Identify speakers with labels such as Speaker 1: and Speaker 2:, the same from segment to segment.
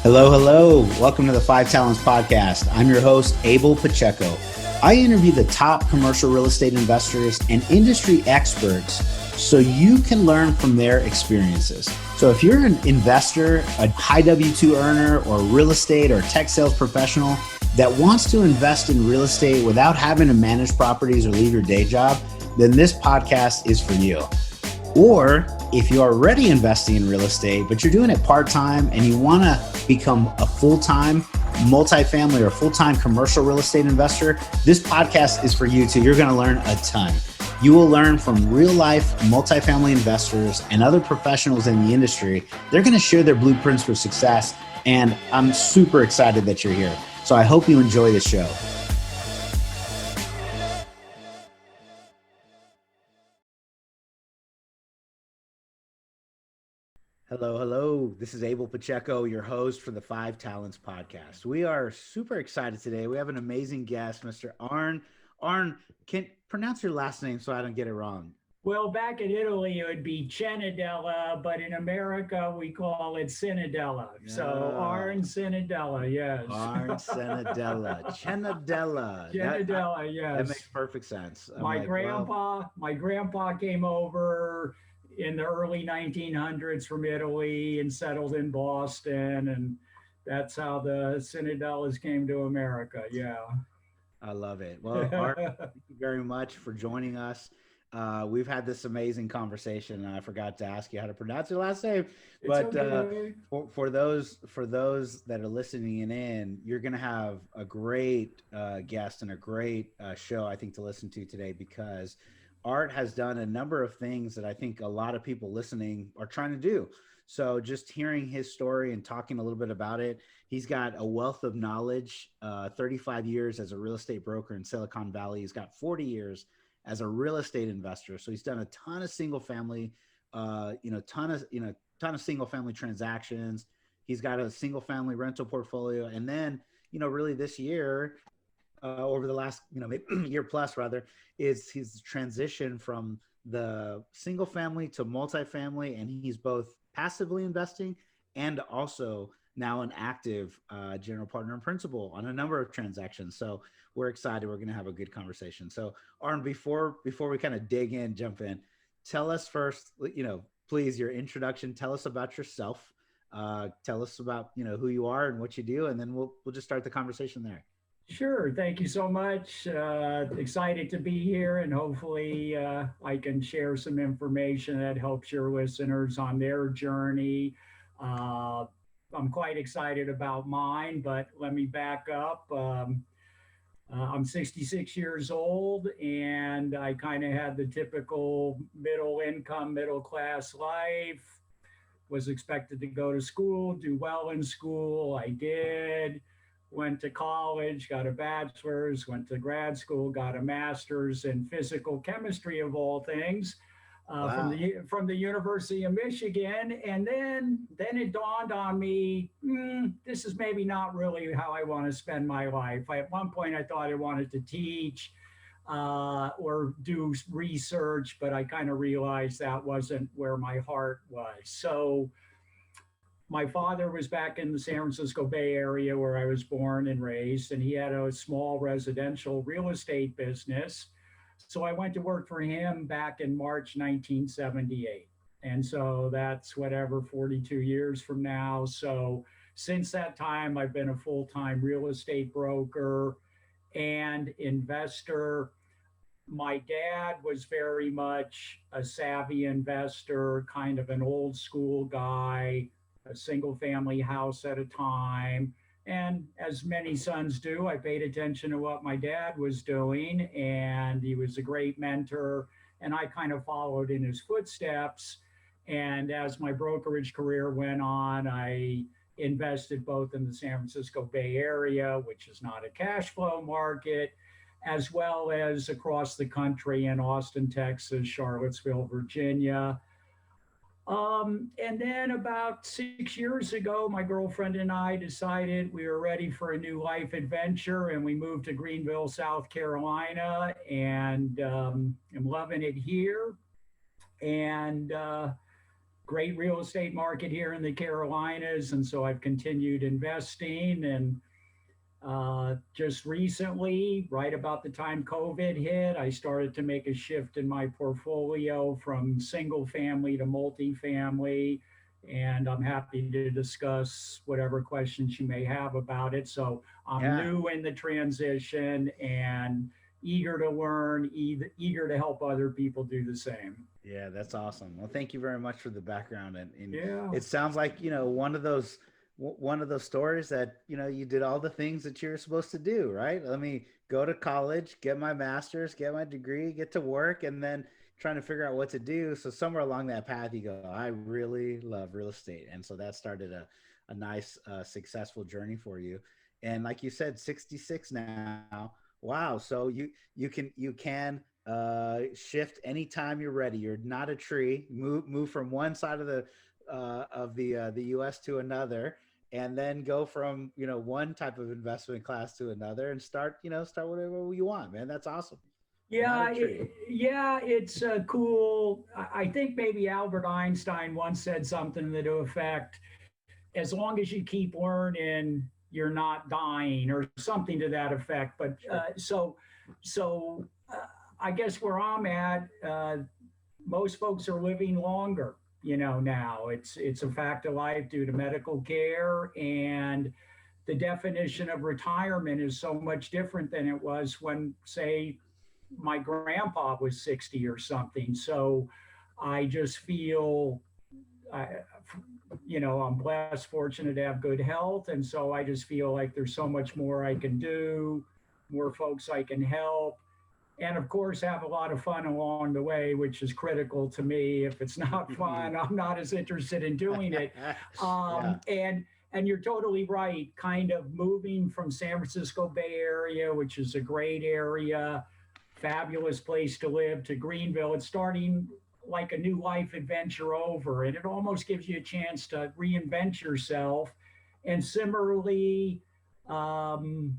Speaker 1: Hello, hello. Welcome to the Five Talents Podcast. I'm your host, Abel Pacheco. I interview the top commercial real estate investors and industry experts so you can learn from their experiences. So if you're an investor, a high W-2 earner, or real estate or tech sales professional that wants to invest in real estate without having to manage properties or leave your day job, then this podcast is for you. Or if you're already investing in real estate, but you're doing it part-time and you want to become a full-time multifamily or full-time commercial real estate investor, this podcast is for you too. You're going to learn a ton. You will learn from real-life multifamily investors and other professionals in the industry. They're going to share their blueprints for success, and I'm super excited that you're here. So I hope you enjoy the show. Hello, hello. This is Abel Pacheco, your host for the Five Talents Podcast. We are super excited today. We have an amazing guest, Mr. Arn. Arn, can pronounce your last name so I don't get it wrong.
Speaker 2: Well, back in Italy, it would be Cenedella, but in America, we call it Cenedella. So Arn Cenedella, yes.
Speaker 1: Arn Cenedella. Cenedella.
Speaker 2: Cenedella, yes.
Speaker 1: That makes perfect sense.
Speaker 2: My grandpa came over in the early 1900s from Italy and settled in Boston, and that's how the Cenedellas came to America. Yeah.
Speaker 1: I love it. Well, Arn, thank you very much for joining us. We've had this amazing conversation, and I forgot to ask you how to pronounce your last name. But
Speaker 2: okay.
Speaker 1: for those that are listening in, you're going to have a great guest and a great show, I think, to listen to today, because Art has done a number of things that I think a lot of people listening are trying to do. So just hearing his story and talking a little bit about it, he's got a wealth of knowledge, 35 years as a real estate broker in Silicon Valley. He's got 40 years as a real estate investor. So he's done a ton of single family, ton of single family transactions. He's got a single family rental portfolio. And then, really this year, over the last, maybe year plus rather, is his transition from the single family to multifamily. And he's both passively investing and also now an active general partner and principal on a number of transactions. So we're excited. We're going to have a good conversation. So Arn, before we kind of jump in, tell us first, please, your introduction. Tell us about yourself. Tell us about, who you are and what you do. And then we'll just start the conversation there.
Speaker 2: Sure. Thank you so much. Excited to be here, and hopefully I can share some information that helps your listeners on their journey. I'm quite excited about mine, but let me back up. I'm 66 years old, and I kind of had the typical middle income, middle class life. Was expected to go to school, do well in school. I did. Went to college, got a bachelor's, went to grad school, got a master's in physical chemistry, of all things,
Speaker 1: Wow.
Speaker 2: from the University of Michigan. And then it dawned on me, this is maybe not really how I want to spend my life. At one point, I thought I wanted to teach or do research, but I kind of realized that wasn't where my heart was. So my father was back in the San Francisco Bay Area where I was born and raised, and he had a small residential real estate business. So I went to work for him back in March 1978. And so that's 42 years from now. So since that time, I've been a full-time real estate broker and investor. My dad was very much a savvy investor, kind of an old school guy, a single family house at a time. And as many sons do, I paid attention to what my dad was doing, and he was a great mentor. And I kind of followed in his footsteps. And as my brokerage career went on, I invested both in the San Francisco Bay Area, which is not a cash flow market, as well as across the country in Austin, Texas, Charlottesville, Virginia. And then about 6 years ago, my girlfriend and I decided we were ready for a new life adventure, and we moved to Greenville, South Carolina, and I'm loving it here. And great real estate market here in the Carolinas. And so I've continued investing. And just recently, right about the time COVID hit, I started to make a shift in my portfolio from single family to multifamily. And I'm happy to discuss whatever questions you may have about it. So I'm
Speaker 1: Yeah.
Speaker 2: new in the transition and eager to learn, eager to help other people do the same.
Speaker 1: Yeah, that's awesome. Well, thank you very much for the background, and
Speaker 2: Yeah.
Speaker 1: it sounds like one of those stories that you did all the things that you're supposed to do, right? Let me go to college, get my master's, get my degree, get to work, and then trying to figure out what to do. So somewhere along that path, you go, I really love real estate, and so that started a nice, successful journey for you. And like you said, 66 now. Wow. So you can shift anytime you're ready. You're not a tree. Move from one side of the U.S. to another, and then go from one type of investment class to another, and start whatever you want. Man, that's awesome. You're not a tree.
Speaker 2: Yeah, it's cool. I think maybe Albert Einstein once said something to the effect, as long as you keep learning, you're not dying, or something to that effect. But
Speaker 1: Sure.
Speaker 2: so I guess where I'm at, most folks are living longer. Now it's a fact of life due to medical care, and the definition of retirement is so much different than it was when, say, my grandpa was 60 or something. So I just feel, I, I'm blessed, fortunate to have good health. And so I just feel like there's so much more I can do, more folks I can help. And of course, have a lot of fun along the way, which is critical to me. If it's not fun, I'm not as interested in doing it.
Speaker 1: Yeah.
Speaker 2: And you're totally right. Kind of moving from San Francisco Bay Area, which is a great area, fabulous place to live, to Greenville. It's starting like a new life adventure over, and it almost gives you a chance to reinvent yourself. And similarly, um,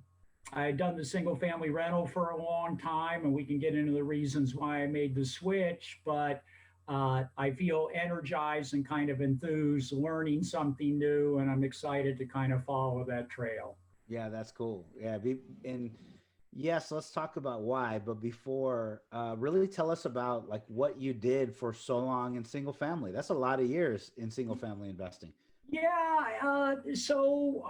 Speaker 2: I had done the single family rental for a long time, and we can get into the reasons why I made the switch. But I feel energized and kind of enthused, learning something new, and I'm excited to kind of follow that trail.
Speaker 1: Yeah, that's cool. Yeah, and yes, let's talk about why. But before, really tell us about like what you did for so long in single family. That's a lot of years in single family investing.
Speaker 2: Yeah, so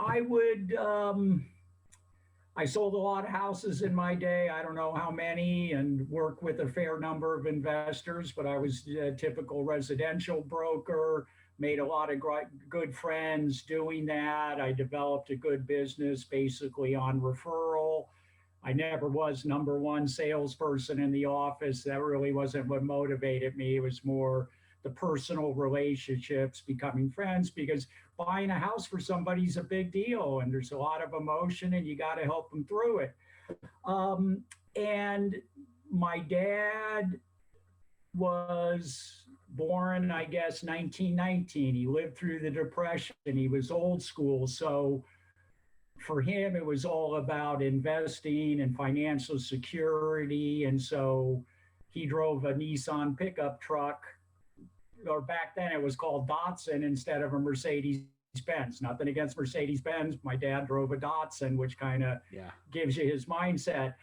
Speaker 2: I sold a lot of houses in my day. I don't know how many, and worked with a fair number of investors, but I was a typical residential broker, made a lot of good friends doing that. I developed a good business basically on referral. I never was number one salesperson in the office. That really wasn't what motivated me. It was more the personal relationships, becoming friends, because buying a house for somebody is a big deal, and there's a lot of emotion, and you got to help them through it. And my dad was born, I guess, 1919. He lived through the Depression. He was old school. So for him, it was all about investing and financial security. And so he drove a Nissan pickup truck, or back then it was called Datsun instead of a Mercedes Benz. Nothing against Mercedes Benz. My dad drove a Datsun, which kind of
Speaker 1: Yeah.
Speaker 2: gives you his mindset.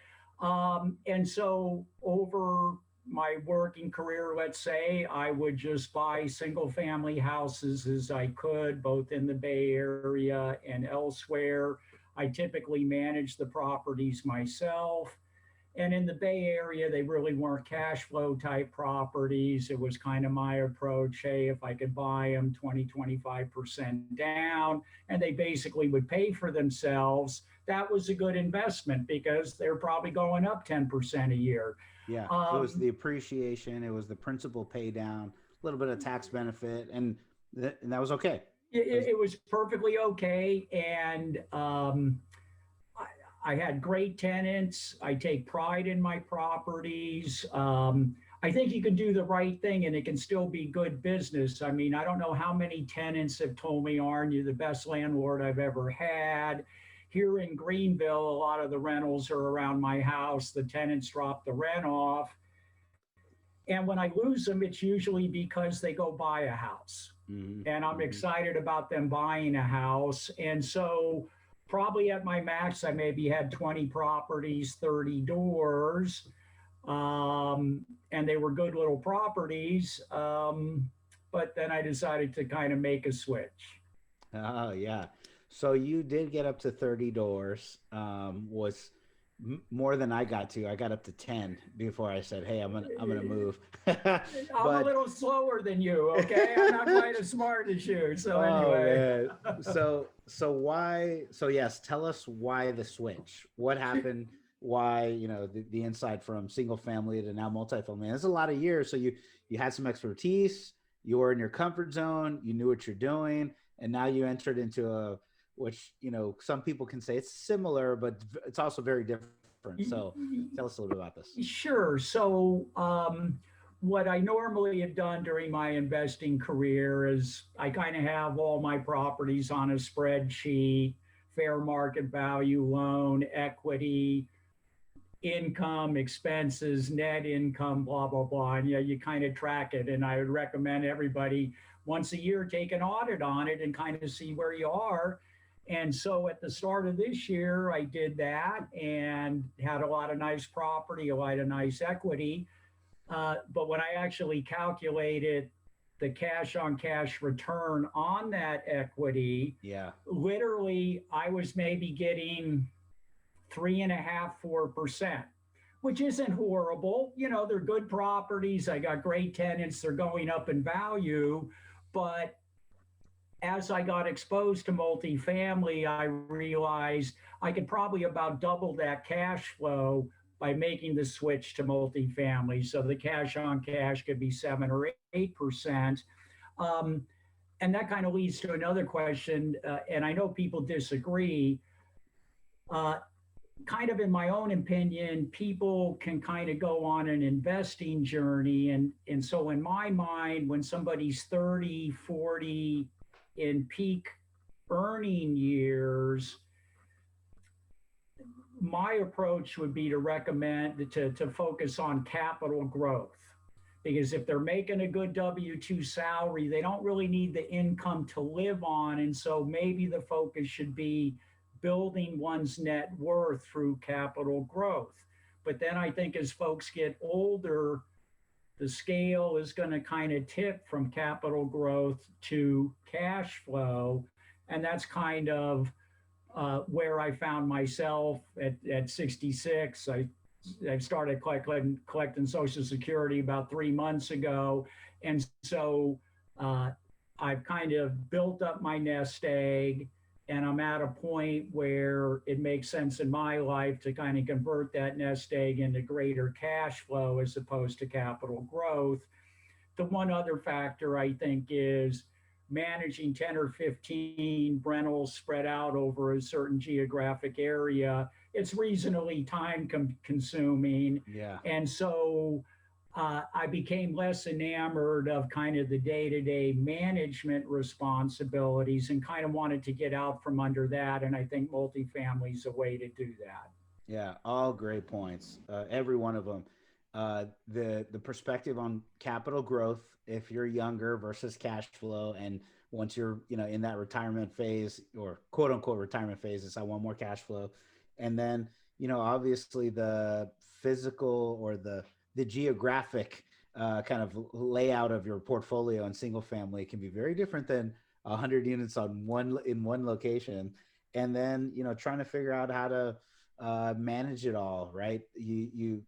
Speaker 2: And so over my working career, let's say, I would just buy single family houses as I could, both in the Bay Area and elsewhere. I typically managed the properties myself. And in the Bay Area, they really weren't cash flow type properties. It was kind of my approach. Hey, if I could buy them 20, 25% down, and they basically would pay for themselves, that was a good investment because they're probably going up 10% a year.
Speaker 1: Yeah, it was
Speaker 2: Um,
Speaker 1: the appreciation, it was the principal pay down, a little bit of tax benefit, and that was okay. That was,
Speaker 2: it was perfectly okay. And I had great tenants. I take pride in my properties. I think you can do the right thing and it can still be good business. I mean, I don't know how many tenants have told me, Arn, you're the best landlord I've ever had. Here in Greenville, a lot of the rentals are around my house. The tenants drop the rent off. And when I lose them, it's usually because they go buy a house.
Speaker 1: Hmm.
Speaker 2: And I'm
Speaker 1: Hmm.
Speaker 2: excited about them buying a house. And so, probably at my max, I maybe had 20 properties, 30 doors, and they were good little properties. But then I decided to kind of make a switch.
Speaker 1: Oh yeah. So you did get up to 30 doors. Was more than I got to. I got up to 10 before I said, "Hey, I'm gonna move."
Speaker 2: I'm a
Speaker 1: But
Speaker 2: little slower than you, okay? I'm not quite as smart as you. So,
Speaker 1: oh
Speaker 2: anyway.
Speaker 1: man. So why? So yes, tell us why the switch. What happened? Why, the inside from single family to now multifamily? That's a lot of years. So you had some expertise. You were in your comfort zone. You knew what you're doing, and now you entered into a, which some people can say it's similar, but it's also very different. So tell us a little bit about this.
Speaker 2: Sure. So, what I normally have done during my investing career is I kind of have all my properties on a spreadsheet, fair market value, loan, equity, income, expenses, net income, blah, blah, blah. And yeah, you kind of track it. And I would recommend everybody once a year take an audit on it and kind of see where you are. And so at the start of this year, I did that and had a lot of nice property, a lot of nice equity. But when I actually calculated the cash on cash return on that equity,
Speaker 1: Yeah.
Speaker 2: literally I was maybe getting 3.5, 4%, which isn't horrible. They're good properties. I got great tenants. They're going up in value. But as I got exposed to multifamily, I realized I could probably about double that cash flow by making the switch to multifamily. So the cash on cash could be 7 or 8%. Um, and that kind of leads to another question. And I know people disagree. Uh, Kind of in my own opinion, people can kind of go on an investing journey. And so in my mind, when somebody's 30, 40 in peak earning years, my approach would be to recommend to focus on capital growth. Because if they're making a good W 2 salary, they don't really need the income to live on. And so maybe the focus should be building one's net worth through capital growth. But then I think as folks get older, the scale is going to kind of tip from capital growth to cash flow. And that's kind of where I found myself at 66. I started collecting Social Security about 3 months ago. And so uh, I've kind of built up my nest egg, and I'm at a point where it makes sense in my life to kind of convert that nest egg into greater cash flow as opposed to capital growth. The one other factor I think is managing 10 or 15 rentals spread out over a certain geographic area. It's reasonably time consuming.
Speaker 1: Yeah.
Speaker 2: And so I became less enamored of kind of the day to day management responsibilities and kind of wanted to get out from under that. And I think multifamily is a way to do that.
Speaker 1: Yeah, all great points. Every one of them. The perspective on capital growth, if you're younger versus cash flow, and once you're in that retirement phase or quote unquote retirement phase, it's I want more cash flow, and then obviously the physical or the geographic kind of layout of your portfolio and single family can be very different than 100 units on one location, and then trying to figure out how to manage it all, right? You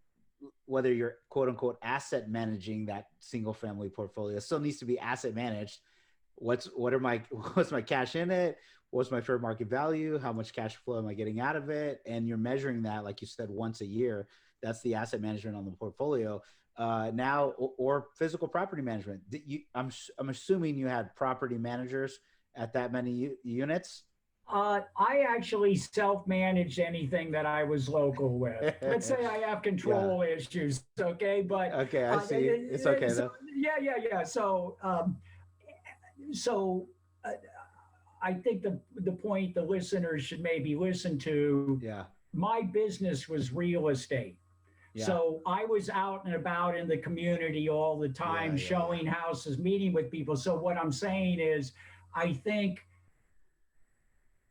Speaker 1: whether you're quote unquote asset managing that single family portfolio, still needs to be asset managed. What's my cash in it? What's my fair market value? How much cash flow am I getting out of it? And you're measuring that, like you said, once a year. That's the asset management on the portfolio. Now, or physical property management. I'm assuming you had property managers at that many units.
Speaker 2: I actually self-managed anything that I was local with. Let's say I have
Speaker 1: Yeah.
Speaker 2: control issues, okay? But
Speaker 1: Okay, I see. It's okay
Speaker 2: so,
Speaker 1: though.
Speaker 2: yeah, yeah, yeah. So uh, I think the point the listeners should maybe listen to.
Speaker 1: Yeah.
Speaker 2: My business was real estate.
Speaker 1: Yeah.
Speaker 2: So I was out and about in the community all the
Speaker 1: Yeah.
Speaker 2: time,
Speaker 1: Yeah. Yeah.
Speaker 2: showing houses, meeting with people. So what I'm saying is, I think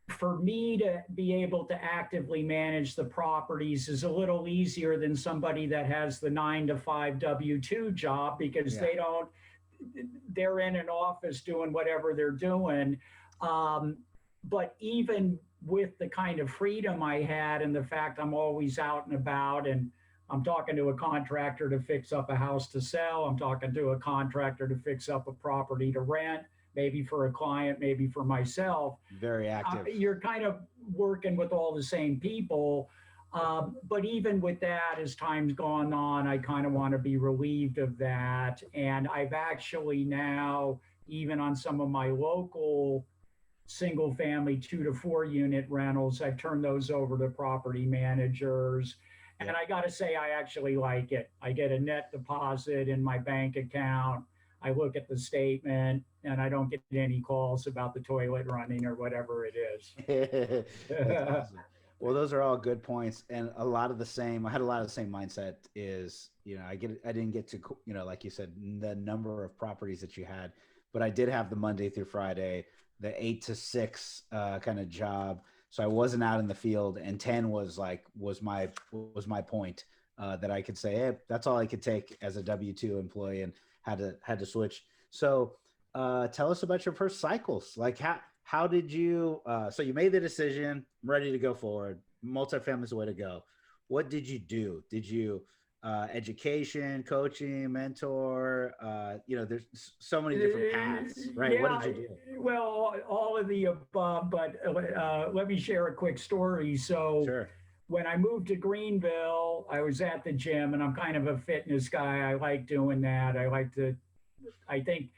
Speaker 2: for me to be able to actively manage the properties is a little easier than somebody that has the 9 to 5 W-2 job, because
Speaker 1: Yeah.
Speaker 2: they're in an office doing whatever they're doing. Um, but even with the kind of freedom I had and the fact I'm always out and about, and I'm talking to a contractor to fix up a house to sell, I'm talking to a contractor to fix up a property to rent, maybe for a client, maybe for myself.
Speaker 1: Very active.
Speaker 2: You're kind of working with all the same people. But even with that, as time's gone on, I kind of want to be relieved of that. And I've actually now, even on some of my local single family 2 to 4 unit rentals, I've turned those over to property managers. And
Speaker 1: Yep.
Speaker 2: I got to say, I actually like it. I get a net deposit in my bank account. I look at the statement and I don't get any calls about the toilet running or whatever it is.
Speaker 1: That's awesome. Well, those are all good points, and a lot of the same. I had a lot of the same mindset. Is I didn't get to like you said, the number of properties that you had, but I did have the Monday through Friday, the 8 to 6 kind of job. So I wasn't out in the field, and 10 was my point that I could say, hey, that's all I could take as a W-2 employee, and had to switch. So tell us about your first cycles. Like how did you so you made the decision, I'm ready to go forward, multifamily is the way to go. What did you do? Did you education, coaching, mentor, there's so many different paths, right? What
Speaker 2: Yeah,
Speaker 1: did you do?
Speaker 2: well, all of the above, but let me share a quick story. So,
Speaker 1: Sure.
Speaker 2: when I moved to Greenville, I was at the gym, and I'm kind of a fitness guy. I like doing that. I think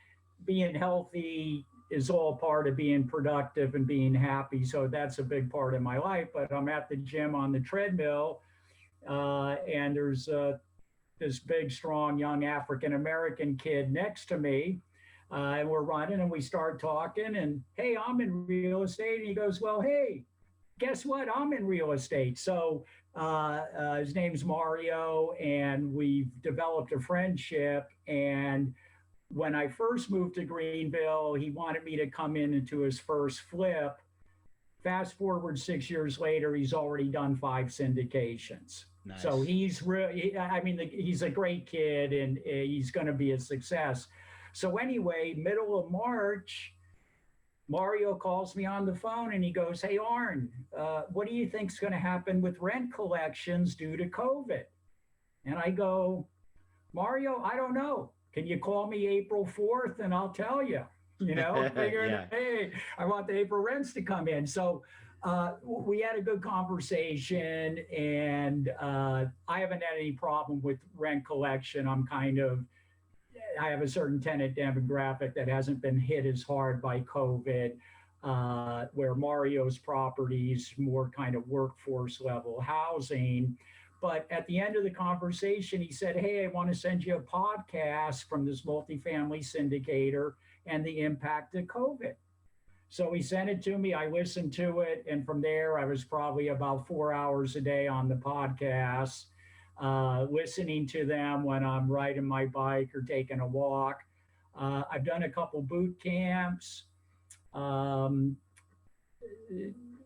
Speaker 2: being healthy is all part of being productive and being happy. So that's a big part of my life. But I'm at the gym on the treadmill, and there's this big, strong, young African American kid next to me. And we're running and we start talking, and hey, I'm in real estate. And he goes, well, hey, guess what? I'm in real estate. So his name's Mario, and we've developed a friendship. And when I first moved to Greenville, he wanted me to come in into his first flip. Fast forward 6 years later, he's already done 5 syndications. So
Speaker 1: Nice.
Speaker 2: he's really, I mean, he's a great kid, and he's going to be a success. So anyway, middle of March, Mario calls me on the phone and he goes, hey, Arn, what do you think's going to happen with rent collections due to COVID? And I go, Mario, I don't know. Can you call me April 4th and I'll tell you? Figuring,
Speaker 1: Yeah.
Speaker 2: hey, I want the April rents to come in. So we had a good conversation, and I haven't had any problem with rent collection. I have a certain tenant demographic that hasn't been hit as hard by COVID, where Mario's properties more kind of workforce level housing. But at the end of the conversation, he said, hey, I want to send you a podcast from this multifamily syndicator and the impact of COVID. So he sent it to me. I listened to it. And from there, I was probably about 4 hours a day on the podcast, listening to them when I'm riding my bike or taking a walk. I've done a couple boot camps. Um,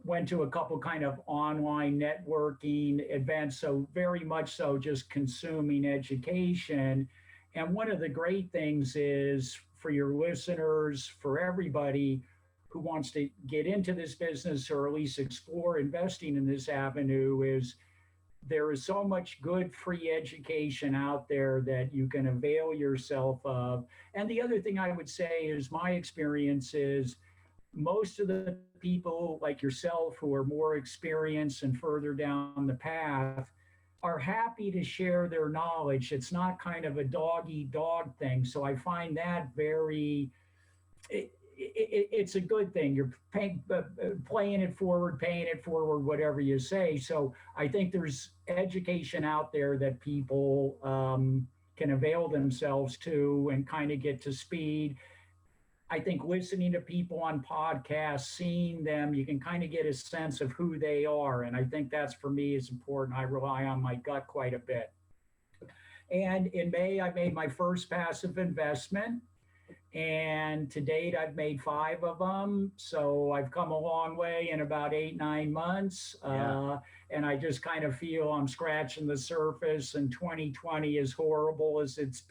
Speaker 2: Went to a couple kind of online networking events. So very much so just consuming education. And one of the great things is, for your listeners, for everybody who wants to get into this business or at least explore investing in this avenue, is there is so much good free education out there that you can avail yourself of. And the other thing I would say is, my experience is, most of the people like yourself who are more experienced and further down the path are happy to share their knowledge. It's not kind of a dog eat dog thing. So I find that it's a good thing. You're playing it forward, paying it forward, whatever you say. So I think there's education out there that people can avail themselves to and kind of get to speed. I think listening to people on podcasts, seeing them, you can kind of get a sense of who they are. And I think that's, for me, is important. I rely on my gut quite a bit. And in May, I made my first passive investment. And to date, I've made five of them. So I've come a long way in about 8, 9 months.
Speaker 1: Yeah.
Speaker 2: And I just kind of feel I'm scratching the surface. And 2020, as horrible as it's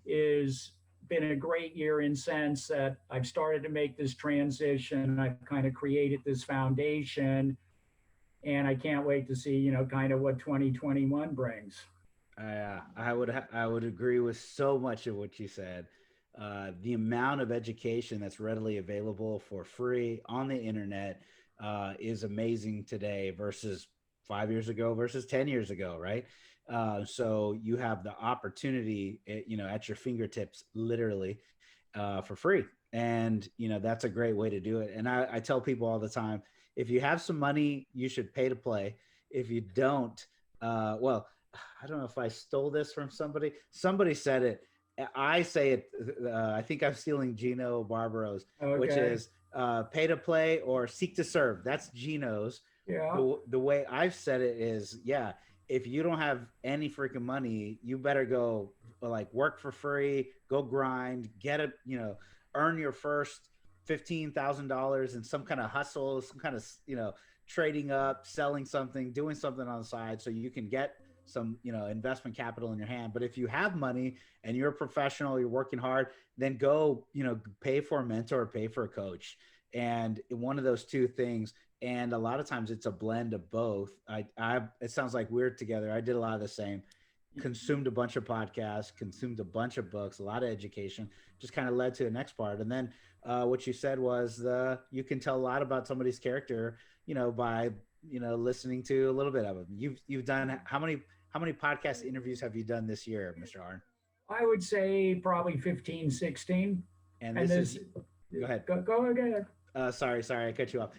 Speaker 2: is been a great year in sense that I've started to make this transition. I've kind of created this foundation, and I can't wait to see, kind of what 2021 brings.
Speaker 1: I would agree with so much of what you said. The amount of education that's readily available for free on the internet is amazing today versus 5 years ago versus 10 years ago, right? So you have the opportunity, at your fingertips, literally, for free, and that's a great way to do it. And I tell people all the time, if you have some money, you should pay to play. If you don't, well, I don't know if I stole this from somebody. Somebody said it. I say it. I think I'm stealing Gino Barbaro's, which
Speaker 2: Okay.
Speaker 1: is pay to play or seek to serve. That's Gino's.
Speaker 2: Yeah.
Speaker 1: The way I've said it is, yeah, if you don't have any freaking money, you better go like work for free, go grind, get a, earn your first $15,000 in some kind of hustle, some kind of, trading up, selling something, doing something on the side so you can get some, investment capital in your hand. But if you have money and you're a professional, you're working hard, then go, pay for a mentor, pay for a coach. And one of those two things, and a lot of times it's a blend of both. It sounds like we're together. I did a lot of the same. Consumed a bunch of podcasts, consumed a bunch of books, a lot of education. Just kind of led to the next part. And then what you said was you can tell a lot about somebody's character, by listening to a little bit of them. You've done how many podcast interviews have you done this year, Mr. Arn?
Speaker 2: I would say probably 15, 16.
Speaker 1: And
Speaker 2: And
Speaker 1: this
Speaker 2: this,
Speaker 1: is go ahead.
Speaker 2: go again.
Speaker 1: Sorry, I cut you off.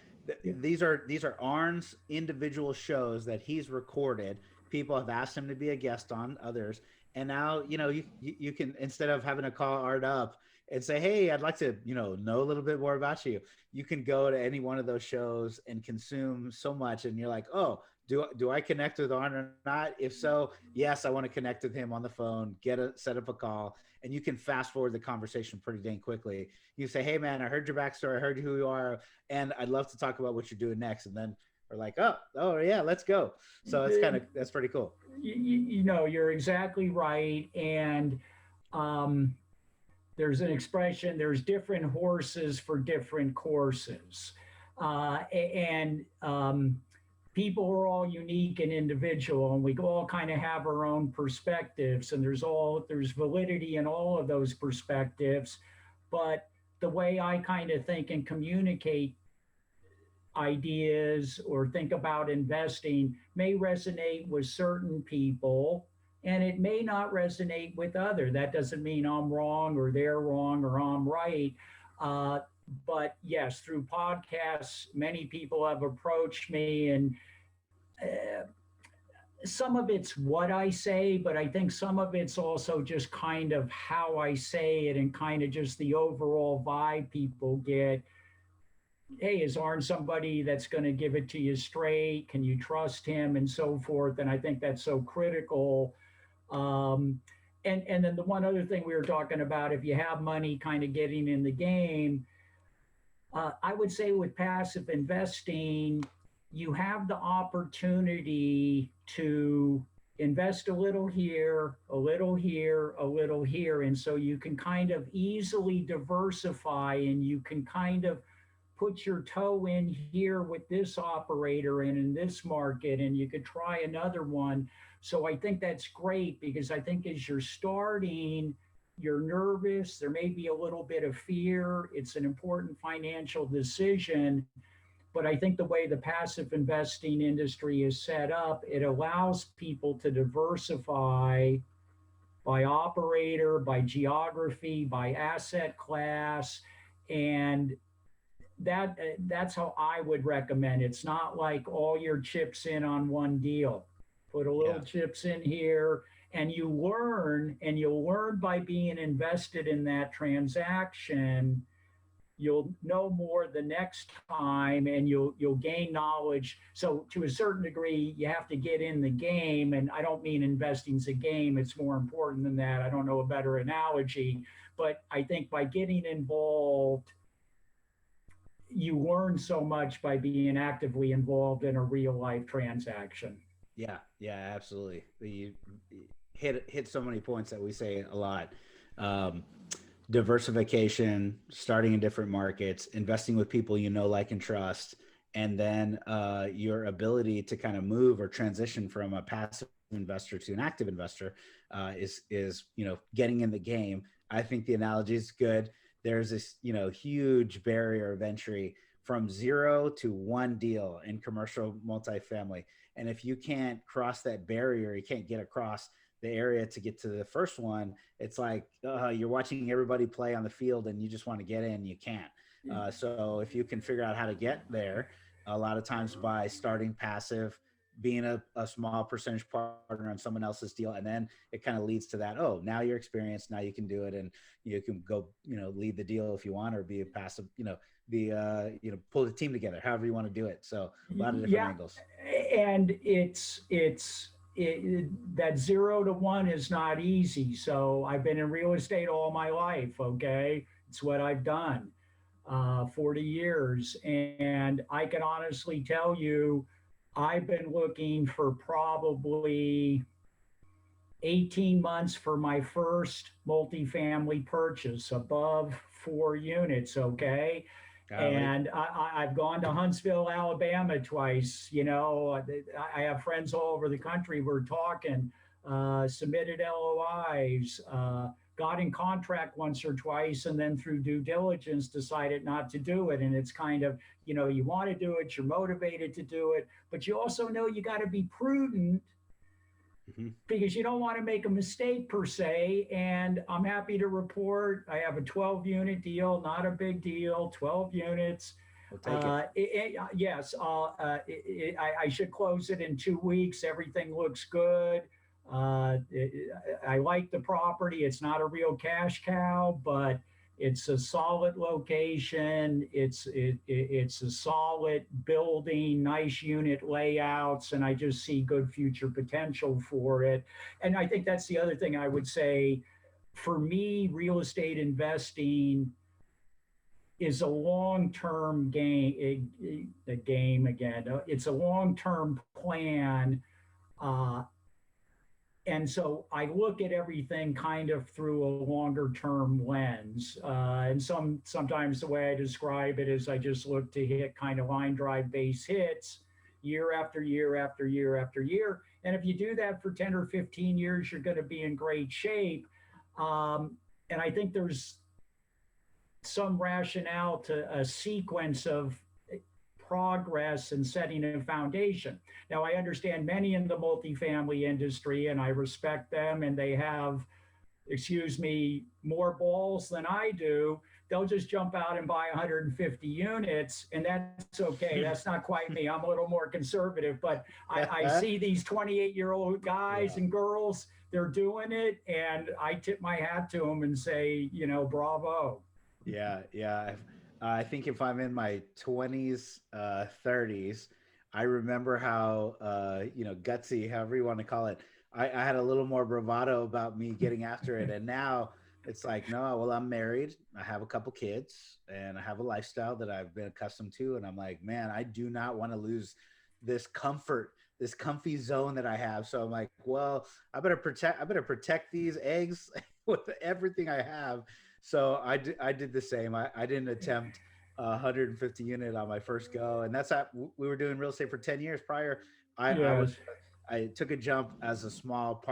Speaker 2: Yeah.
Speaker 1: These are Arn's individual shows that he's recorded. People have asked him to be a guest on others, and now you can, instead of having to call Art up and say, "Hey, I'd like to know a little bit more about you," you can go to any one of those shows and consume so much, and you're like, "Oh, do I connect with Arn or not? If so, yes, I want to connect with him on the phone, set up a call, and you can fast forward the conversation pretty dang quickly. You say, hey man, I heard your backstory, I heard who you are, and I'd love to talk about what you're doing next. And then we're like, oh yeah, let's go. So that's pretty cool.
Speaker 2: You're exactly right. And um, there's an expression, there's different horses for different courses. And people are all unique and individual, and we all kind of have our own perspectives, and there's validity in all of those perspectives. But the way I kind of think and communicate ideas or think about investing may resonate with certain people, and it may not resonate with other. That doesn't mean I'm wrong or they're wrong or I'm right. uh, but yes, through podcasts, many people have approached me, and uh, some of it's what I say, but I think some of it's also just kind of how I say it and kind of just the overall vibe people get. Hey, is Arn somebody that's going to give it to you straight? Can you trust him and so forth? And I think that's so critical. Um, and then the one other thing we were talking about, if you have money kind of getting in the game, I would say with passive investing, you have the opportunity to invest a little here, a little here, a little here. And so you can kind of easily diversify, and you can kind of put your toe in here with this operator and in this market, and you could try another one. So I think that's great, because I think as you're starting, you're nervous, there may be a little bit of fear. It's an important financial decision. But I think the way the passive investing industry is set up, it allows people to diversify by operator, by geography, by asset class. And that's how I would recommend. It's not like all your chips in on one deal. Put a little
Speaker 1: Yeah.
Speaker 2: chips in here, and you'll learn by being invested in that transaction. you'll know more the next time, and you'll gain knowledge. So to a certain degree, you have to get in the game, and I don't mean investing's a game. It's more important than that. I don't know a better analogy, but I think by getting involved, you learn so much by being actively involved in a real life transaction.
Speaker 1: Yeah, absolutely. You hit so many points that we say a lot. Um, Diversification, starting in different markets, investing with people you know, like, and trust, and then your ability to kind of move or transition from a passive investor to an active investor is getting in the game. I think the analogy is good. There's this huge barrier of entry from 0 to 1 deal in commercial multifamily, and if you can't cross that barrier, you can't get across the area to get to the first one. It's like you're watching everybody play on the field and you just want to get in, you can't. So if you can figure out how to get there, a lot of times by starting passive, being a small percentage partner on someone else's deal, and then it kind of leads to that, oh, now you're experienced, now you can do it, and you can go lead the deal if you want, or be a passive, pull the team together, however you want to do it. So a lot of different angles.
Speaker 2: And that 0 to 1 is not easy. So I've been in real estate all my life. Okay. It's what I've done, 40 years. And I can honestly tell you, I've been looking for probably 18 months for my first multifamily purchase above 4 units. Okay. And I've gone to Huntsville, Alabama twice. I have friends all over the country. We're talking, submitted LOIs, got in contract once or twice, and then through due diligence decided not to do it. And it's kind of, you want to do it, you're motivated to do it, but you also know you got to be prudent. Because you don't want to make a mistake per se. And I'm happy to report I have a 12-unit deal, not a big deal, 12 units.
Speaker 1: We'll take it.
Speaker 2: Yes, I should close it in 2 weeks. Everything looks good. I like the property. It's not a real cash cow, but it's a solid location. It's a solid building, nice unit layouts, and I just see good future potential for it. And I think that's the other thing I would say. For me, real estate investing is a long-term game. The game again. It's a long-term plan. And so I look at everything kind of through a longer term lens. And sometimes the way I describe it is I just look to hit kind of line drive base hits year after year after year after year. And if you do that for 10 or 15 years, you're going to be in great shape. And I think there's some rationale to a sequence of progress and setting a foundation. Now, I understand many in the multifamily industry, and I respect them, and they have, more balls than I do. They'll just jump out and buy 150 units, and that's okay. That's not quite me. I'm a little more conservative, but I see these 28-year-old guys and girls, they're doing it, and I tip my hat to them and say, bravo.
Speaker 1: Yeah. I think if I'm in my 20s, 30s, I remember how, gutsy, however you want to call it, I had a little more bravado about me getting after it. And now it's like, no, well, I'm married. I have a couple kids and I have a lifestyle that I've been accustomed to. And I'm like, man, I do not want to lose this comfy zone that I have. So I'm like, well, I better protect these eggs with everything I have. So I did the same. I didn't attempt 150 unit on my first go, and that's how we were doing real estate for 10 years prior. I took a jump as a small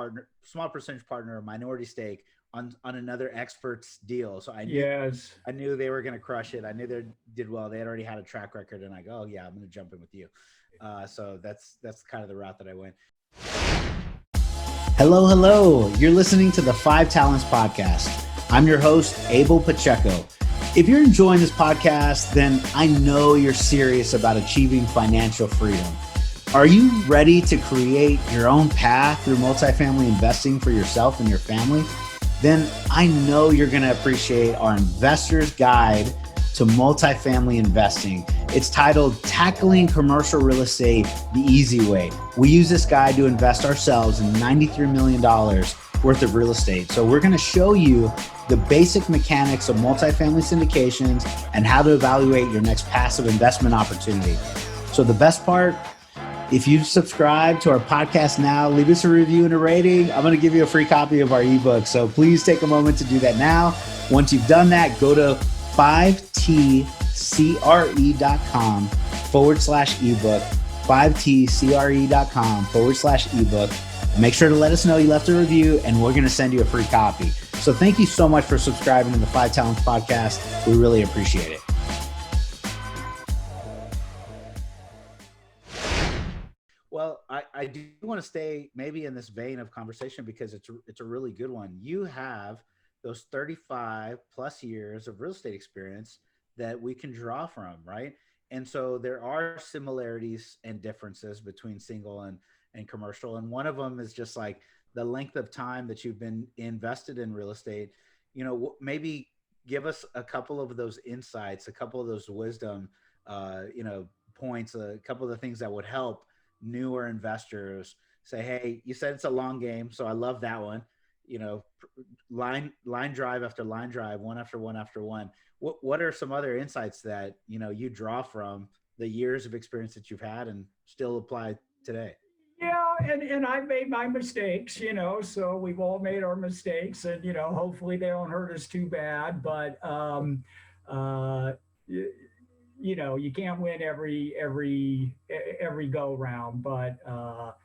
Speaker 1: percentage partner, minority stake on another expert's deal. So I knew they were going to crush it. I knew they did well. They had already had a track record, and I go, oh yeah, I'm going to jump in with you. So that's kind of the route that I went. Hello. You're listening to the 5 Talents Podcast. I'm your host, Abel Pacheco. If you're enjoying this podcast, then I know you're serious about achieving financial freedom. Are you ready to create your own path through multifamily investing for yourself and your family? Then I know you're going to appreciate our Investor's Guide to multifamily investing. It's titled Tackling Commercial Real Estate the Easy Way. We use this guide to invest ourselves in $93 million worth of real estate. So we're going to show you the basic mechanics of multifamily syndications and how to evaluate your next passive investment opportunity. So the best part, if you subscribe to our podcast now, leave us a review and a rating. I'm going to give you a free copy of our ebook. So please take a moment to do that now. Once you've done that, go to 5tcre.com/ebook, 5tcre.com/ebook. Make sure to let us know you left a review and we're going to send you a free copy. So thank you so much for subscribing to the Five Talents Podcast. We really appreciate it. Well, I do want to stay maybe in this vein of conversation because it's a really good one. You have those 35 plus years of real estate experience that we can draw from, right? And so there are similarities and differences between single and commercial. And one of them is just like the length of time that you've been invested in real estate. You know, maybe give us a couple of those insights, a couple of those wisdom, points, a couple of the things that would help newer investors say, hey, you said it's a long game. So I love that one, line drive after line drive, one after one after one. What are some other insights that, you draw from the years of experience that you've had and still apply today?
Speaker 2: Yeah, and I've made my mistakes, so we've all made our mistakes, and hopefully they don't hurt us too bad. But you can't win every go round, but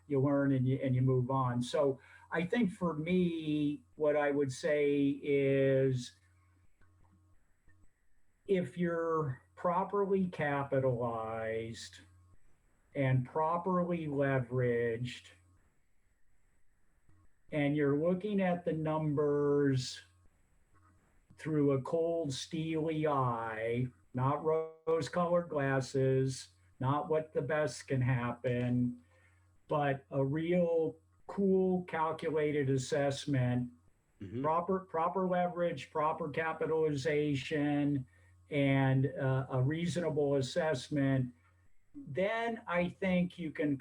Speaker 2: you learn and you move on. So I think for me, what I would say is if you're properly capitalized and properly leveraged, and you're looking at the numbers through a cold, steely eye, not rose-colored glasses, not what the best can happen, but a real cool, calculated assessment, proper leverage, proper capitalization, and a reasonable assessment, then I think you can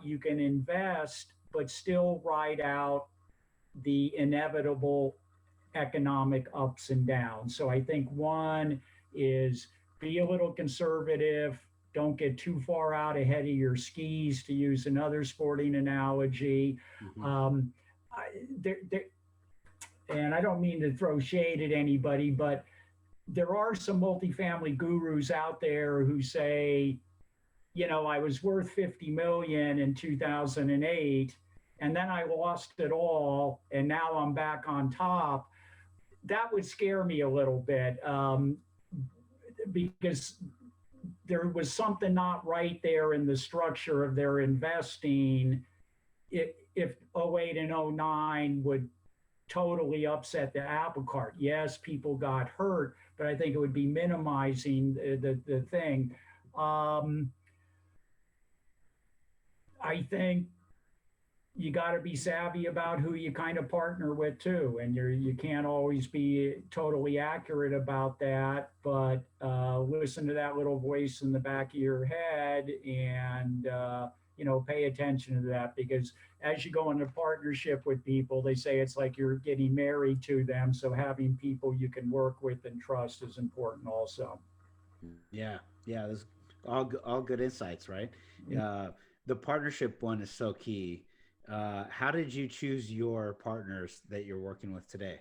Speaker 2: you can invest, but still ride out the inevitable economic ups and downs. So I think one is be a little conservative. Don't get too far out ahead of your skis, to use another sporting analogy. I, there, there, and I don't mean to throw shade at anybody, but there are some multifamily gurus out there who say, I was worth 50 million in 2008, and then I lost it all, and now I'm back on top. That would scare me a little bit, because there was something not right there in the structure of their investing. If 08 and 09 would totally upset the apple cart. Yes, people got hurt, but I think it would be minimizing the thing. I think you got to be savvy about who you kind of partner with too, and you can't always be totally accurate about that. But listen to that little voice in the back of your head, and pay attention to that, because as you go into partnership with people, they say it's like you're getting married to them. So having people you can work with and trust is important also.
Speaker 1: Yeah, there's all good insights, right? The partnership one is so key. How did you choose your partners that you're working with today?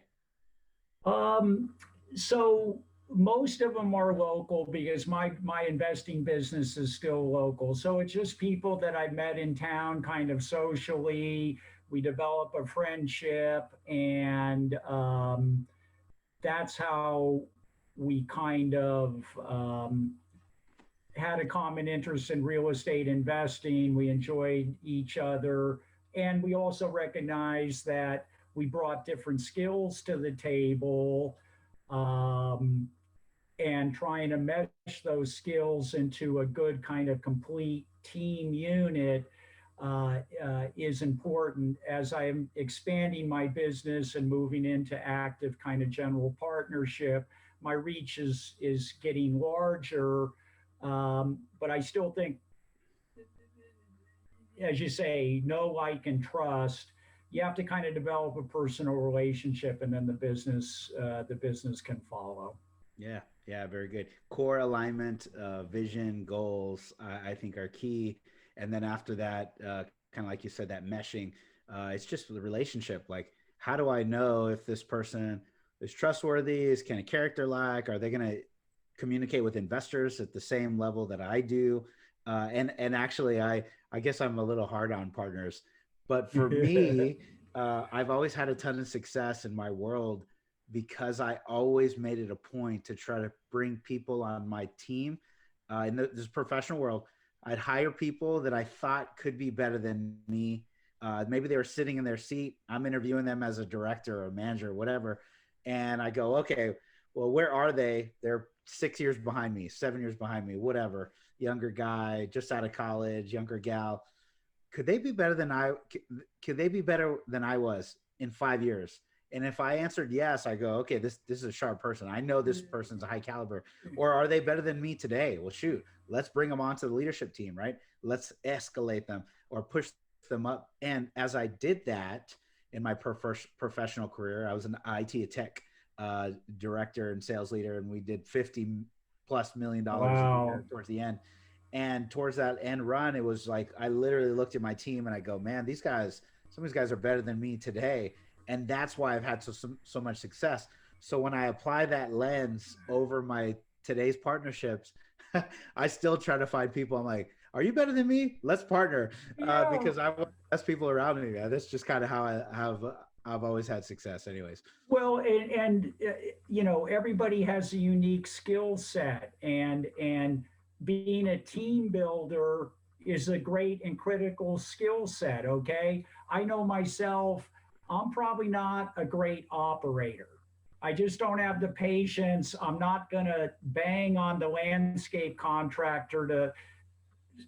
Speaker 2: So most of them are local, because my investing business is still local. So it's just people that I met in town, kind of socially. We develop a friendship, and that's how we kind of had a common interest in real estate investing. We enjoyed each other. And we also recognized that we brought different skills to the table, and trying to mesh those skills into a good kind of complete team unit is important. As I'm expanding my business and moving into active kind of general partnership, my reach is getting larger. But I still think, as you say, know, like, and trust. You have to kind of develop a personal relationship, and then the business can follow.
Speaker 1: Yeah, yeah, very good. Core alignment, vision, goals, I think are key. And then after that, kind of like you said, that meshing, it's just the relationship. Like, how do I know if this person is trustworthy? Is kind of character like? Are they going to communicate with investors at the same level that I do? And actually, I guess I'm a little hard on partners, but for me, I've always had a ton of success in my world because I always made it a point to try to bring people on my team in this professional world. I'd hire people that I thought could be better than me. Maybe they were sitting in their seat. I'm interviewing them as a director or a manager or whatever. And I go, okay, well, where are they? They're 6 years behind me, 7 years behind me, whatever. Younger guy, just out of college, younger gal. Could they be better than I? Could they be better than I was in 5 years? And if I answered yes, I go, okay, this is a sharp person. I know this person's a high caliber. Or are they better than me today? Well, shoot, let's bring them onto the leadership team, right? Let's escalate them or push them up. And as I did that in my professional career, I was an IT tech director and sales leader, and we did $50+ million a
Speaker 2: Wow.
Speaker 1: year towards the end. And towards that end run, it was like I literally looked at my team and I go, man, these guys, some of these guys are better than me today, and that's why I've had so much success. So when I apply that lens over my today's partnerships, I still try to find people. I'm like, are you better than me? Let's partner,
Speaker 2: Yeah.
Speaker 1: because I want the best people around me. Man. That's just kind of how I have. I've always had success, anyways.
Speaker 2: Well, everybody has a unique skill set, and being a team builder is a great and critical skill set. Okay, I know myself. I'm probably not a great operator. I just don't have the patience. I'm not going to bang on the landscape contractor to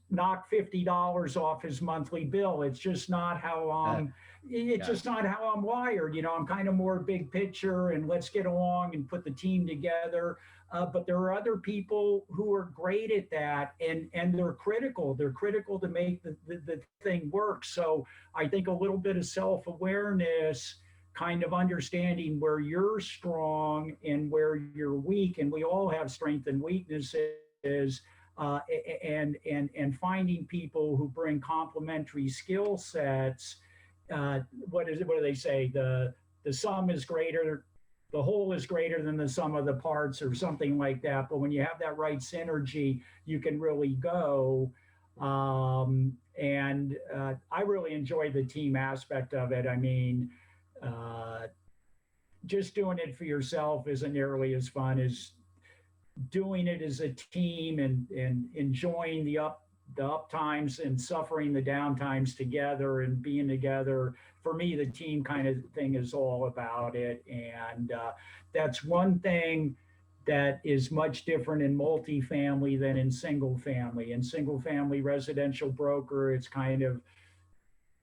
Speaker 2: knock $50 off his monthly bill. It's just not how
Speaker 1: Uh,
Speaker 2: it's
Speaker 1: yeah,
Speaker 2: just not how I'm wired. I'm kind of more big picture and let's get along and put the team together. But there are other people who are great at that, and they're critical. They're critical to make the thing work. So I think a little bit of self awareness, kind of understanding where you're strong and where you're weak, and we all have strength and weaknesses, and finding people who bring complementary skill sets. What is it? What do they say? The sum is greater, the whole is greater than the sum of the parts, or something like that. But when you have that right synergy, you can really go. And I really enjoy the team aspect of it. I mean, uh, just doing it for yourself isn't nearly as fun as doing it as a team, and enjoying the up times and suffering the down times together and being together. For me, the team kind of thing is all about it, and that's one thing that is much different in multifamily than in single family. In single family residential broker, it's kind of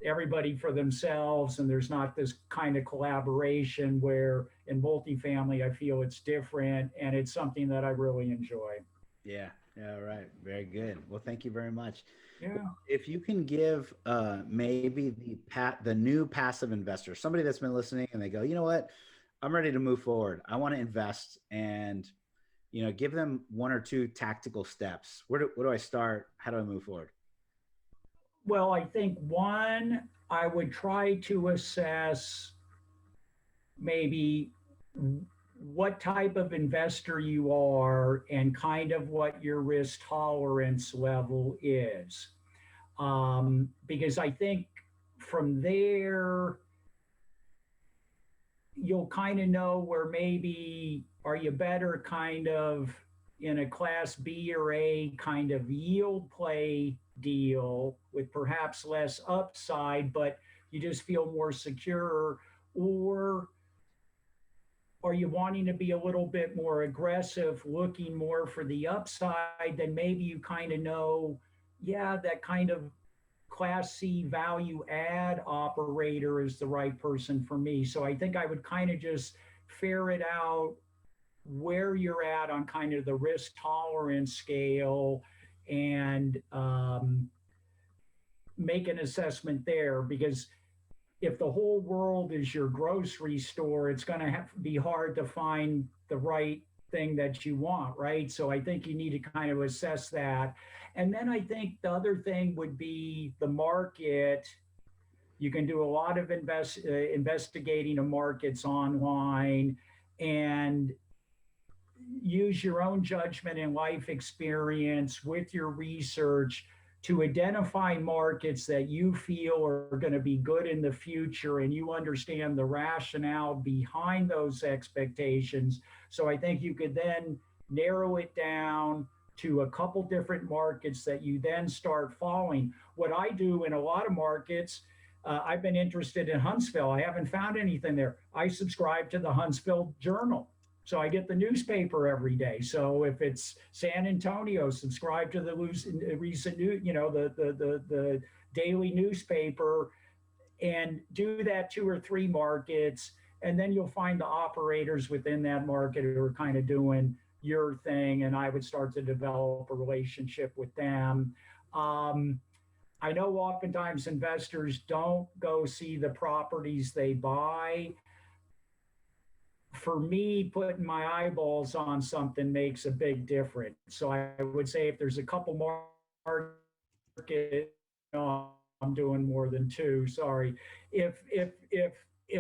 Speaker 2: everybody for themselves, and there's not this kind of collaboration. Where in multifamily I feel it's different, and it's something that I really enjoy.
Speaker 1: yeah, yeah. Right. Very good. Well, thank you very much. Well,
Speaker 2: Yeah.
Speaker 1: if you can give maybe the new passive investor, somebody that's been listening, and they go, you know what, I'm ready to move forward. I want to invest, and give them one or two tactical steps. Where do I start? How do I move forward?
Speaker 2: Well, I think one, I would try to assess maybe what type of investor you are and kind of what your risk tolerance level is. Because I think from there, you'll kind of know where maybe are you better kind of in a class B or A kind of yield play deal with perhaps less upside, but you just feel more secure, or are you wanting to be a little bit more aggressive, looking more for the upside? Then maybe you kind of know, yeah, that kind of class C value add operator is the right person for me. So I think I would kind of just ferret out where you're at on kind of the risk tolerance scale, and make an assessment there. Because if the whole world is your grocery store, it's going to be hard to find the right thing that you want, right? So I think you need to kind of assess that. And then I think the other thing would be the market. You can do a lot of investigating of markets online, and use your own judgment and life experience with your research to identify markets that you feel are going to be good in the future, and you understand the rationale behind those expectations. So I think you could then narrow it down to a couple different markets that you then start following. What I do in a lot of markets, I've been interested in Huntsville. I haven't found anything there. I subscribe to the Huntsville Journal. So I get the newspaper every day. So if it's San Antonio, subscribe to the recent new, the daily newspaper, and do that 2 or 3 markets. And then you'll find the operators within that market who are kind of doing your thing. And I would start to develop a relationship with them. I know oftentimes investors don't go see the properties they buy. For me, putting my eyeballs on something makes a big difference. So I would say if there's a couple market, no, I'm doing more than two. Sorry. If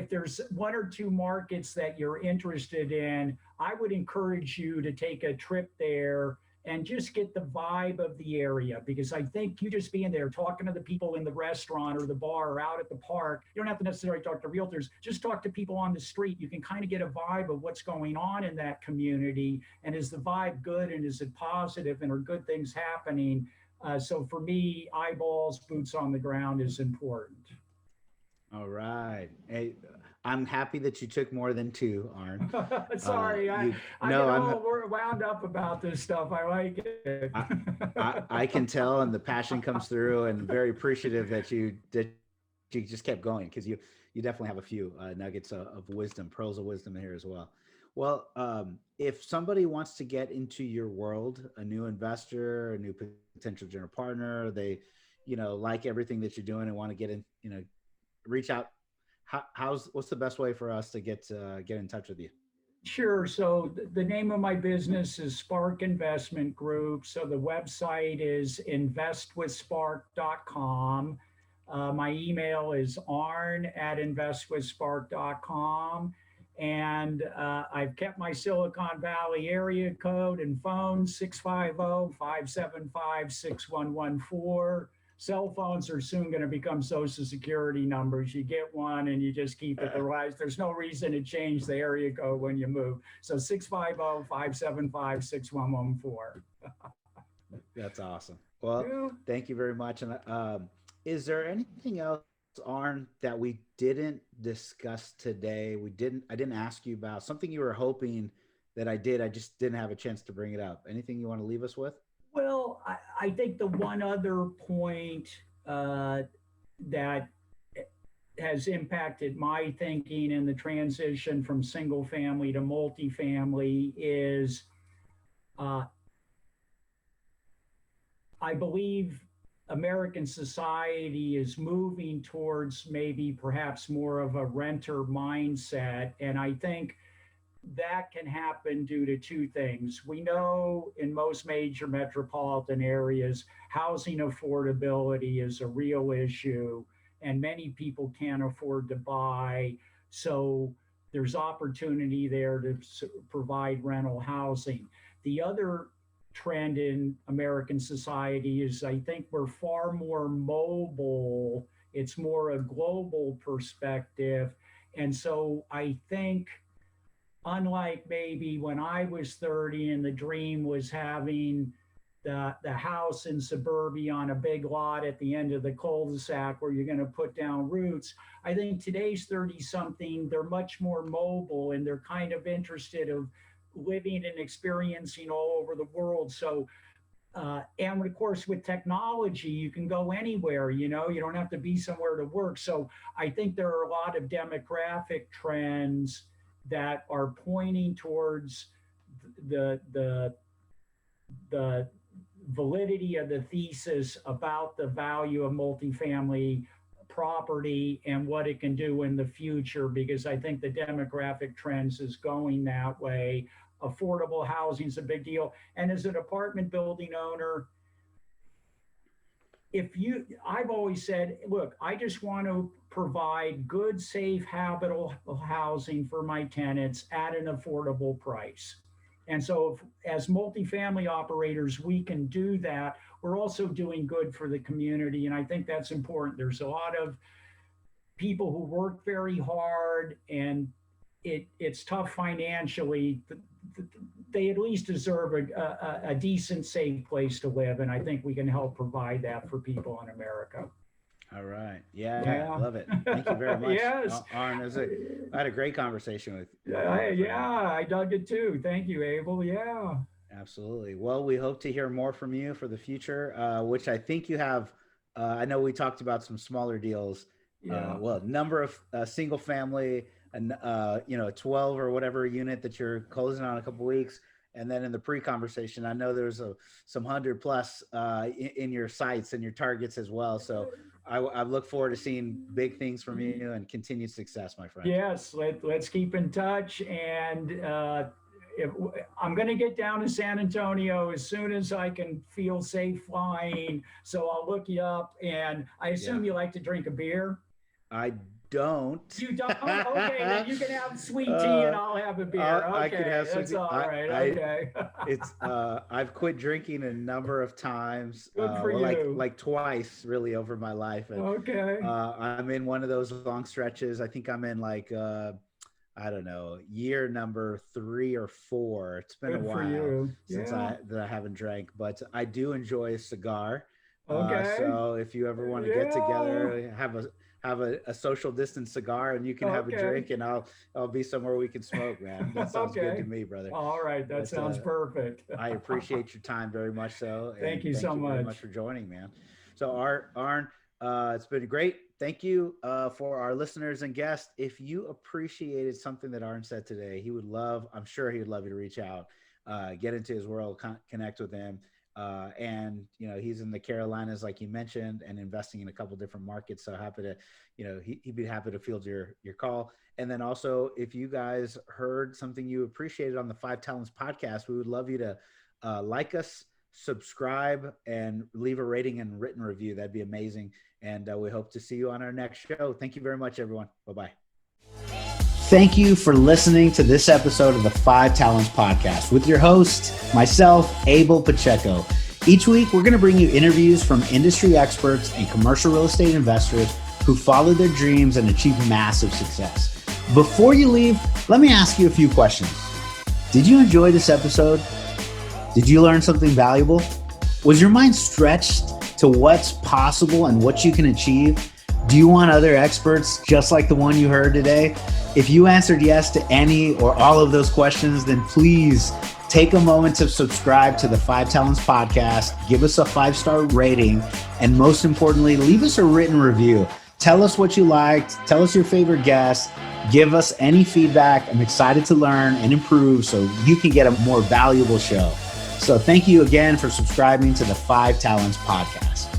Speaker 2: there's 1 or 2 markets that you're interested in, I would encourage you to take a trip there and just get the vibe of the area. Because I think you just being there, talking to the people in the restaurant or the bar or out at the park, you don't have to necessarily talk to realtors, just talk to people on the street. You can kind of get a vibe of what's going on in that community. And is the vibe good, and is it positive, and are good things happening? So for me, eyeballs, boots on the ground is important.
Speaker 1: All right. Hey, I'm happy that you took more than two, Arn.
Speaker 2: Sorry,
Speaker 1: You
Speaker 2: I
Speaker 1: no,
Speaker 2: get
Speaker 1: I'm
Speaker 2: all wound up about this stuff. I like it.
Speaker 1: I, I can tell, and the passion comes through, and very appreciative that you just kept going, because you definitely have a few nuggets of wisdom, pearls of wisdom here as well. Well, if somebody wants to get into your world, a new investor, a new potential general partner, they, like everything that you're doing and want to get in, reach out. What's the best way for us to get in touch with you?
Speaker 2: Sure. So the name of my business is Spark Investment Group. So the website is investwithspark.com. My email is arn@investwithspark.com. And I've kept my Silicon Valley area code and phone 650-575-6114. Cell phones are soon going to become social security numbers. You get one and you just keep it the rise. There's no reason to change the area code when you move. So 650-575-6114.
Speaker 1: That's awesome. Well,
Speaker 2: Yeah.
Speaker 1: thank you very much. And is there anything else, Arn, that we didn't discuss today? I didn't ask you about something you were hoping that I did. I just didn't have a chance to bring it up. Anything you want to leave us with?
Speaker 2: Well, I think the one other point that has impacted my thinking in the transition from single family to multifamily is uh, I believe American society is moving towards maybe perhaps more of a renter mindset. And I think that can happen due to 2 things. We know in most major metropolitan areas, housing affordability is a real issue, and many people can't afford to buy. So there's opportunity there to provide rental housing. The other trend in American society is I think we're far more mobile. It's more a global perspective. And so I think, unlike maybe when I was 30 and the dream was having the house in suburbia on a big lot at the end of the cul-de-sac where you're going to put down roots, I think today's 30 something, they're much more mobile, and they're kind of interested of living and experiencing all over the world. So and of course, with technology, you can go anywhere, you don't have to be somewhere to work. So I think there are a lot of demographic trends that are pointing towards the validity of the thesis about the value of multifamily property and what it can do in the future, because I think the demographic trends is going that way. Affordable housing is a big deal. And as an apartment building owner, I've always said, look, I just want to provide good, safe, habitable housing for my tenants at an affordable price. And so as multifamily operators, we can do that. We're also doing good for the community. And I think that's important. There's a lot of people who work very hard, and it's tough financially. They at least deserve a decent, safe place to live. And I think we can help provide that for people in America.
Speaker 1: All right. Yeah. I love it. Thank you very much.
Speaker 2: Yes.
Speaker 1: Arn, I had a great conversation with you.
Speaker 2: I dug it too. Thank you, Abel. Yeah.
Speaker 1: Absolutely. Well, we hope to hear more from you for the future, which I think you have. I know we talked about some smaller deals.
Speaker 2: Yeah.
Speaker 1: Number of single family, and 12 or whatever unit that you're closing on in a couple of weeks. And then in the pre-conversation, I know there's some 100 plus in your sights and your targets as well. So I look forward to seeing big things from you and continued success, my friend.
Speaker 2: Yes, let's keep in touch. And I'm going to get down to San Antonio as soon as I can feel safe flying. So I'll look you up. And I assume you like to drink a beer?
Speaker 1: I don't.
Speaker 2: You don't? Okay, then you can have sweet tea and I'll have a beer. Okay,
Speaker 1: I can have
Speaker 2: that's all right. Okay.
Speaker 1: I've quit drinking a number of times.
Speaker 2: Good for you.
Speaker 1: Like twice really over my life. And,
Speaker 2: okay.
Speaker 1: I'm in one of those long stretches. I think I'm in like I don't know, year number 3 or 4. It's been a while since I haven't drank, but I do enjoy a cigar.
Speaker 2: Okay.
Speaker 1: So if you ever want to get together, have a social distance cigar, and you can have a drink, and I'll be somewhere we can smoke, man. That sounds good to me, brother.
Speaker 2: All right. That sounds perfect.
Speaker 1: I appreciate your time very much.
Speaker 2: Thank you so much.
Speaker 1: Very much for joining, man. So Arn, it's been great. Thank you for our listeners and guests. If you appreciated something that Arn said today, I'm sure he would love you to reach out, get into his world, connect with him. And he's in the Carolinas, like you mentioned, and investing in a couple different markets. So happy to, he'd be happy to field your call. And then also, if you guys heard something you appreciated on the 5 Talents podcast, we would love you to like us, subscribe, and leave a rating and written review. That'd be amazing. And we hope to see you on our next show. Thank you very much, everyone. Bye-bye. Thank you for listening to this episode of the 5 Talents podcast with your host, myself, Abel Pacheco. Each week, we're going to bring you interviews from industry experts and commercial real estate investors who follow their dreams and achieve massive success. Before you leave, let me ask you a few questions. Did you enjoy this episode? Did you learn something valuable? Was your mind stretched to what's possible and what you can achieve? Do you want other experts just like the one you heard today? If you answered yes to any or all of those questions, then please take a moment to subscribe to the 5 Talents podcast, give us a 5-star rating, and most importantly, leave us a written review. Tell us what you liked, tell us your favorite guest, give us any feedback. I'm excited to learn and improve so you can get a more valuable show. So thank you again for subscribing to the 5 Talents podcast.